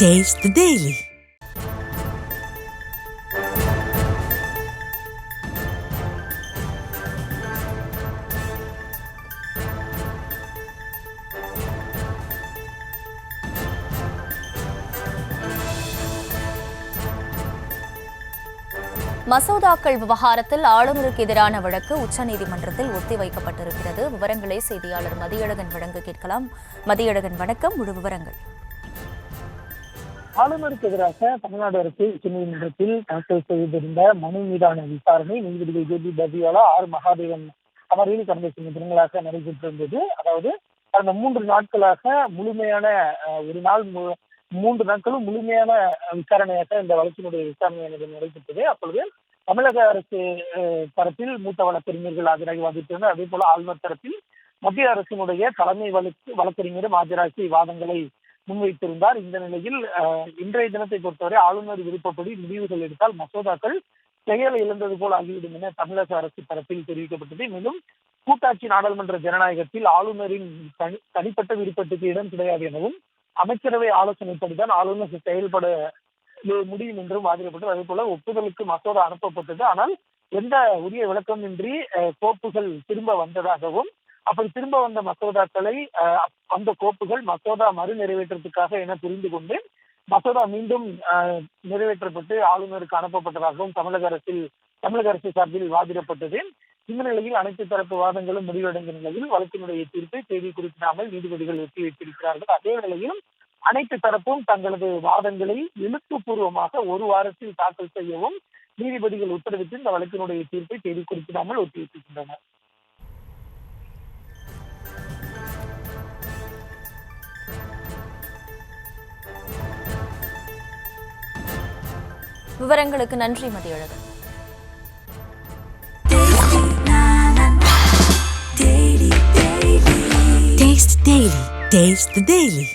Taste the Daily. மசோதாக்கள் விவகாரத்தில் ஆளுநருக்கு எதிரான வழக்கு உச்சநீதிமன்றத்தில் ஒத்திவைக்கப்பட்டிருக்கிறது. விவரங்களை செய்தியாளர் மதியழகன் வழங்க கேட்கலாம். மதியழகன், வணக்கம். முழு விவரங்கள். ஆளுநருக்கு எதிராக தமிழ்நாடு அரசு உச்சநீதிமன்றத்தில் தாக்கல் செய்திருந்த மனு மீதான விசாரணை நீதிபதி ஜே.பி. பர்திவாலா, ஆர். மகாதேவன் அமர்வில் கடந்த சில தினங்களாக நடைபெற்றிருந்தது. அதாவது கடந்த 3 நாட்களாக முழுமையான ஒரு நாள் 3 நாட்களும் முழுமையான விசாரணையாக இந்த வழக்கினுடைய விசாரணையானது நடைபெற்றது. அப்பொழுது தமிழக அரசு தரப்பில் மூத்த வழக்கறிஞர்கள் ஆஜராகி வாதிட்டிருந்தனர். அதே போல ஆளுநர் தரப்பில் மத்திய அரசினுடைய தலைமை வழக்கறிஞரும் ஆஜராகி வாதங்களை முன்வைத்திருந்தார். இந்த நிலையில் இன்றைய தினத்தை பொறுத்தவரை ஆளுநர் விருப்பப்படி முடிவுகள் எடுத்தால் மசோதாக்கள் செயல் இழந்தது போல் ஆகிவிடும் என தமிழக அரசு தரப்பில் தெரிவிக்கப்பட்டது. மேலும் கூட்டாட்சி நாடாளுமன்ற ஜனநாயகத்தில் ஆளுநரின் தனிப்பட்ட விருப்பத்துக்கு இடம் கிடையாது எனவும் அமைச்சரவை ஆலோசனைப்படிதான் ஆளுநர் செயல்பட முடியும் என்றும் வாதிடப்பட்டது. அதே போல ஒப்புதலுக்கு மசோதா அனுப்பப்பட்டது. ஆனால் எந்த உரிய விளக்கமின்றி கோப்புகள் திரும்ப வந்ததாகவும், அப்படி திரும்ப வந்த மசோதாக்களை அந்த கோப்புகள் மசோதா மறு நிறைவேற்றத்துக்காக என புரிந்து கொண்டு மசோதா மீண்டும் நிறைவேற்றப்பட்டு ஆளுநருக்கு அனுப்பப்பட்டதாகவும் தமிழக அரசு சார்பில் வாதிடப்பட்டது. இந்த நிலையில் அனைத்து தரப்பு வாதங்களும் முடிவடைந்த நிலையில் வழக்கினுடைய தீர்ப்பை தேதி குறிப்பிடாமல் நீதிபதிகள் ஒத்தி வைத்திருக்கிறார்கள். அதே நிலையில் அனைத்து தரப்பும் தங்களது வாதங்களை எழுத்துப்பூர்வமாக 1 வாரத்தில் தாக்கல் செய்யவும் நீதிபதிகள் உத்தரவிட்டு இந்த வழக்கினுடைய தீர்ப்பை தேதி குறிப்பிடாமல் ஒத்தி வைத்திருக்கின்றனர். விவரங்களுக்கு நன்றி மதியழகன். Taste the Daily.